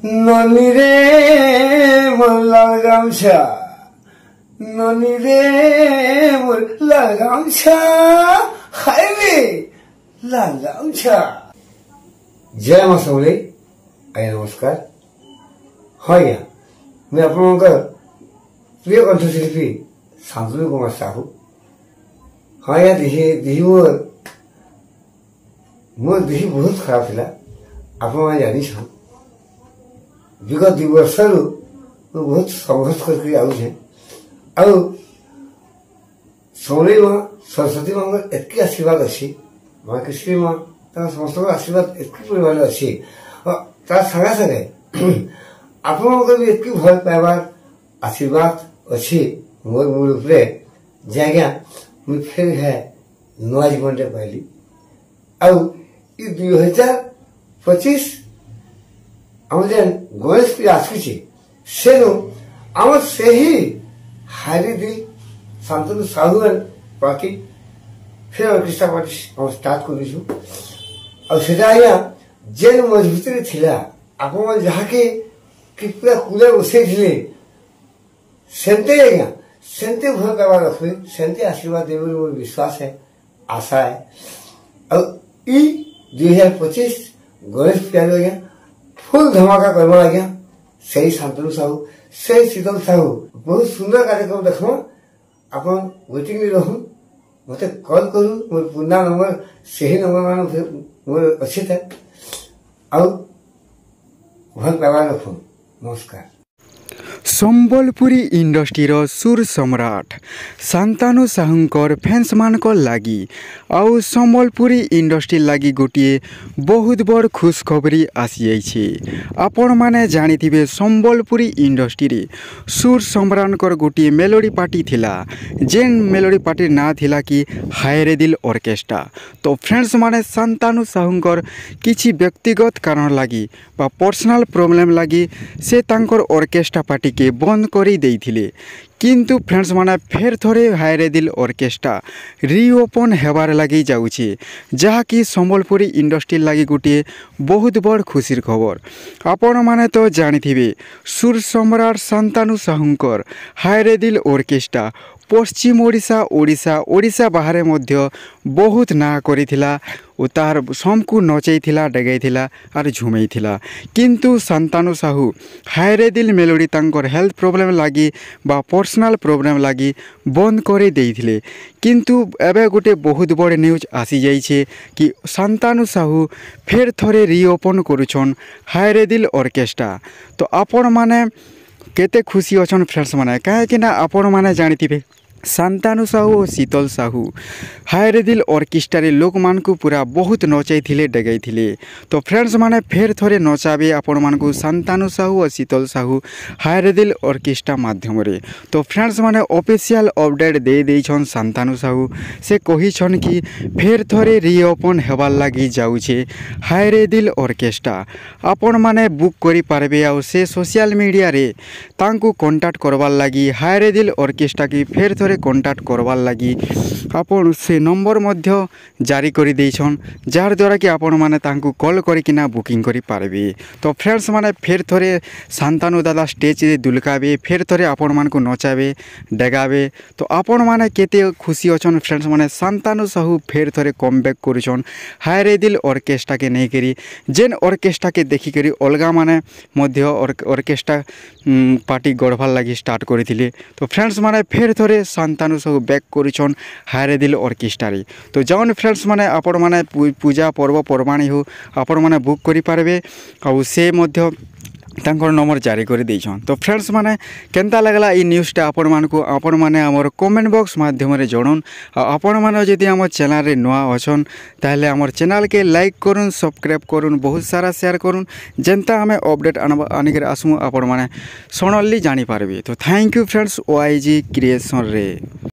ননি রে মোর লাল গামছা, ননি রে মোর লাল গামছা, হায় রে লাল গামছা। জয় মা ସମଲେଇ। ଆଜ୍ଞା ନମସ୍କାର। ହଁ ଆଜ୍ଞା, ମୁଁ ଆପଣଙ୍କର ପ୍ରିୟ କଣ୍ଠଶିଳ୍ପୀ ଶାନ୍ତନୁ କୁମାର ସାହୁ। ହଁ ଆଜ୍ଞା, ଦିହି ମୋର ଦିହି ବହୁତ ଖରାପ ଥିଲା, ଆପଣମାନେ ଜାଣିଛନ୍। ବିଗତ 2 ବର୍ଷରୁ ମୁଁ ବହୁତ ସଂଘର୍ଷ କରିକି ଆଉଛେ। ଆଉ ସମଲେଇ ମା ସରସ୍ୱତୀ ମାଙ୍କର ଏତିକି ଆଶୀର୍ବାଦ ଅଛି, ମା କୃଷ୍ଣ ମା ତାଙ୍କ ସମସ୍ତଙ୍କର ଆଶୀର୍ବାଦ ଏତିକି ପରିମାଣରେ ଅଛି। ତା ସାଙ୍ଗେ ସାଙ୍ଗେ ଆପଣଙ୍କର ବି ଏତିକି ଭଲ ପାଇବାର ଆଶୀର୍ବାଦ ଅଛି ମୋର ଉପରେ, ଯେ ଆଜ୍ଞା ମୁଁ ଫେର ନୂଆ ଜୀବନଟେ ପାଇଲି। ଆଉ ଏ 2025 ଆମର ଯେନ୍ ଗଣେଶ ପୂଜା ଆସୁଛି, ସେନୁ ଆମର ସେହି ହାରିଦି ଶାନ୍ତନୁ ସାହୁ ପାର୍ଟି ଫେର ଅର୍କେଷ୍ଟ୍ରା ପାର୍ଟି ଆମେ ଷ୍ଟାର୍ଟ କରିଛୁ। ଆଉ ସେଟା ଆଜ୍ଞା ଯେନ୍ ମଜବୁତରେ ଥିଲା, ଆପଣମାନେ ଯାହାକି ପୁରା କୁଲେ ବସେଇଥିଲେ, ସେମିତି ଆଜ୍ଞା ସେମିତି ଭଲ ପାଇବା ରଖିବେ, ସେମିତି ଆଶୀର୍ବାଦ ଦେବେ ବୋଲି ମୋର ବିଶ୍ୱାସ ହେ, ଆଶା ହେ। ଆଉ ଇ 2025 ଗଣେଶ ପୂଜାରେ ଆଜ୍ଞା ଫୁଲ୍ ଧମାକା କରିବା ଆଜ୍ଞା। ସେଇ ଶାନ୍ତନୁ ସାହୁ, ସେଇ ଶୀତଲ ସାହୁ ବହୁତ ସୁନ୍ଦର କାର୍ଯ୍ୟକ୍ରମ ଦେଖମ। ଆପଣ ୱେଟିଂରେ ରହୁନ୍, ମୋତେ କଲ୍ କରୁନ୍। ମୋର ପୁରୁଣା ନମ୍ବର ସେହି ନମ୍ବର ମାନ ମୋର ଅଛି ଥାଏ। ଆଉ ଭଲ ପାଇବା ରଖୁନ୍। ନମସ୍କାର। ସମ୍ବଲପୁରୀ ଇଣ୍ଡଷ୍ଟ୍ରିର ସୁର ସମ୍ରାଟ ଶାନ୍ତନୁ ସାହୁଙ୍କର ଫ୍ୟାନ୍ସ ମାନଙ୍କର ଲାଗି ଆଉ ସମ୍ବଲପୁରୀ ଇଣ୍ଡଷ୍ଟ୍ରି ଲାଗି ଗୋଟିଏ ବହୁତ ବଡ଼ ଖୁସଖବରି ଆସିଯାଇଛି। ଆପଣମାନେ ଜାଣିଥିବେ ସମ୍ବଲପୁରୀ ଇଣ୍ଡଷ୍ଟ୍ରିରେ ସୁର ସମ୍ରାଟଙ୍କର ଗୋଟିଏ ମେଲୋଡ଼ି ପାର୍ଟି ଥିଲା, ଯେନ୍ ମେଲୋଡ଼ି ପାର୍ଟିର ନାଁ ଥିଲା କି ହାୟରେ ଦିଲ ଅର୍କେଷ୍ଟ୍ରା। ତ ଫ୍ରେଣ୍ଡସ୍ ମାନେ ଶାନ୍ତନୁ ସାହୁଙ୍କର କିଛି ବ୍ୟକ୍ତିଗତ କାରଣ ଲାଗି ବା ପର୍ସନାଲ ପ୍ରୋବ୍ଲେମ୍ ଲାଗି ସେ ତାଙ୍କର ଅର୍କେଷ୍ଟ୍ରା ପାର୍ଟିକେ ବନ୍ଦ କରି ଦେଇଥିଲେ। କିନ୍ତୁ ଫ୍ରେଣ୍ଡସ୍ ମାନେ ଫେର୍ ଥରେ ହାୟରେ ଦିଲ ଅର୍କେଷ୍ଟ୍ରା ରିଓପନ୍ ହେବାର ଲାଗି ଯାଉଛି, ଯାହାକି ସମ୍ବଲପୁରୀ ଇଣ୍ଡଷ୍ଟ୍ରି ଲାଗି ଗୋଟିଏ ବହୁତ ବଡ଼ ଖୁସିର ଖବର। ଆପଣମାନେ ତ ଜାଣିଥିବେ ସୁର ସମ୍ରାଟ ଶାନ୍ତନୁ ସାହୁଙ୍କର ହାୟରେ ଦିଲ ଅର୍କେଷ୍ଟ୍ରା ପଶ୍ଚିମ ଓଡ଼ିଶା ବାହାରେ ମଧ୍ୟ ବହୁତ ନାଁ କରିଥିଲା ଓ ତାହାର ସମକୁ ନଚେଇଥିଲା, ଡେଗାଇଥିଲା ଆର୍ ଝୁମେଇଥିଲା। କିନ୍ତୁ ଶାନ୍ତନୁ ସାହୁ ହାୟରେ ଦିଲ ମେଲୋଡ଼ି ତାଙ୍କର ହେଲ୍ଥ ପ୍ରୋବ୍ଲେମ୍ ଲାଗି ବା ପର୍ସନାଲ୍ ପ୍ରୋବ୍ଲେମ୍ ଲାଗି ବନ୍ଦ କରି ଦେଇଥିଲେ। କିନ୍ତୁ ଏବେ ଗୋଟେ ବହୁତ ବଡ଼ ନ୍ୟୁଜ୍ ଆସିଯାଇଛି କି ଶାନ୍ତନୁ ସାହୁ ଫେର୍ ଥରେ ରିଓପନ୍ କରୁଛନ୍ ହାୟରେ ଦିଲ ଅର୍କେଷ୍ଟ୍ରା। ତ ଆପଣମାନେ କେତେ ଖୁସି ଅଛନ୍ ଫ୍ରେଣ୍ଡସ୍ ମାନେ, କାହିଁକିନା ଆପଣମାନେ ଜାଣିଥିବେ ଶାନ୍ତନୁ ସାହୁ ଓ ଶୀତଲ ସାହୁ ହାୟରେ ଦିଲ ଅର୍କେଷ୍ଟ୍ରାରେ ଲୋକମାନଙ୍କୁ ପୁରା ବହୁତ ନଚାଇଥିଲେ, ଡେଗାଇଥିଲେ। ତ ଫ୍ରେଣ୍ଡସ୍ ମାନେ ଫେର୍ ଥରେ ନଚାବେ ଆପଣମାନଙ୍କୁ ଶାନ୍ତନୁ ସାହୁ ଓ ଶୀତଲ ସାହୁ ହାୟରେ ଦିଲ ଅର୍କେଷ୍ଟ୍ରା ମାଧ୍ୟମରେ। ତ ଫ୍ରେଣ୍ଡସ୍ ମାନେ ଅଫିସିଆଲ ଅପଡେଟ୍ ଦେଇଛନ୍ ଶାନ୍ତନୁ ସାହୁ। ସେ କହିଛନ୍ କି ଫେର୍ ଥରେ ରିଓପନ୍ ହେବାର ଲାଗି ଯାଉଛେ ହାୟରେ ଦିଲ ଅର୍କେଷ୍ଟ୍ରା। ଆପଣମାନେ ବୁକ୍ କରିପାରିବେ ଆଉ ସେ ସୋସିଆଲ ମିଡ଼ିଆରେ ତାଙ୍କୁ କଣ୍ଟାକ୍ଟ କରବାର୍ ଲାଗି, ହାୟରେ ଦିଲ ଅର୍କେଷ୍ଟ୍ରାକେ ଫେର୍ ଥରେ କଣ୍ଟାକ୍ଟ କରବାର୍ ଲାଗି ଆପଣ ସେ ନମ୍ବର ମଧ୍ୟ ଜାରି କରିଦେଇଛନ୍, ଯାହାଦ୍ୱାରା କି ଆପଣମାନେ ତାଙ୍କୁ କଲ୍ କରିକିନା ବୁକିଂ କରିପାରିବେ। ତ ଫ୍ରେଣ୍ଡସ୍ ମାନେ ଫେର୍ ଥରେ ଶାନ୍ତନୁ ଦାଦା ଷ୍ଟେଜ୍ରେ ଦୁଲକାବେ, ଫେର୍ ଥରେ ଆପଣମାନଙ୍କୁ ନଚାବେ, ଡେଗାବେ। ତ ଆପଣମାନେ କେତେ ଖୁସି ଅଛନ୍ ଫ୍ରେଣ୍ଡସ୍ ମାନେ, ଶାନ୍ତନୁ ସାହୁ ଫେର୍ ଥରେ କମ୍ ବ୍ୟାକ୍ କରୁଛନ୍ ହାୟରେ ଦିଲ ଅର୍କେଷ୍ଟ୍ରାକେ ନେଇକରି, ଯେନ୍ ଅର୍କେଷ୍ଟ୍ରାକେ ଦେଖିକରି ଅଲଗା ମାନେ ମଧ୍ୟ ଅର୍କେଷ୍ଟ୍ରା ପାର୍ଟି ଗଢ଼ବାର୍ ଲାଗି ଷ୍ଟାର୍ଟ କରିଥିଲେ। ତ ଫ୍ରେଣ୍ଡସ୍ ମାନେ ଫେର୍ ଥରେ ଶାନ୍ତନୁ ସାହୁ ବ୍ୟାକ୍ କରୁଛନ୍ ହାୟରେ ଦିଲ ଅର୍କେଷ୍ଟ୍ରାରେ। ତ ଯାଉନ୍ ଫ୍ରେଣ୍ଡସ୍ ମାନେ ଆପଣମାନେ ପୂଜା ପର୍ବପର୍ବାଣି ହଉ ଆପଣମାନେ ବୁକ୍ କରିପାରିବେ, ଆଉ ସେ ମଧ୍ୟ ତାଙ୍କର ନମ୍ବର ଜାରି କରିଦେଇଛନ୍। ତ ଫ୍ରେଣ୍ଡସ୍ ମାନେ କେନ୍ତା ଲାଗଲା ଏଇ ନ୍ୟୁଜ୍ଟା ଆପଣମାନେ ଆମର କମେଣ୍ଟ ବକ୍ସ ମାଧ୍ୟମରେ ଜଣାଉନ୍। ଆଉ ଆପଣମାନେ ଯଦି ଆମ ଚ୍ୟାନେଲ୍ରେ ନୂଆ ଅଛନ୍ ତାହେଲେ ଆମର ଚ୍ୟାନେଲ୍କେ ଲାଇକ୍ କରୁନ୍, ସବସ୍କ୍ରାଇବ୍ କରୁନ୍, ବହୁତ ସାରା ସେୟାର କରୁନ୍, ଯେନ୍ତା ଆମେ ଅପଡେଟ୍ ଆଣିକରି ଆସମୁ ଆପଣମାନେ ସଡ଼ନଲି ଜାଣିପାରିବେ। ତ ଥ୍ୟାଙ୍କ ୟୁ ଫ୍ରେଣ୍ଡସ୍ OIG କ୍ରିଏସନ୍ରେ।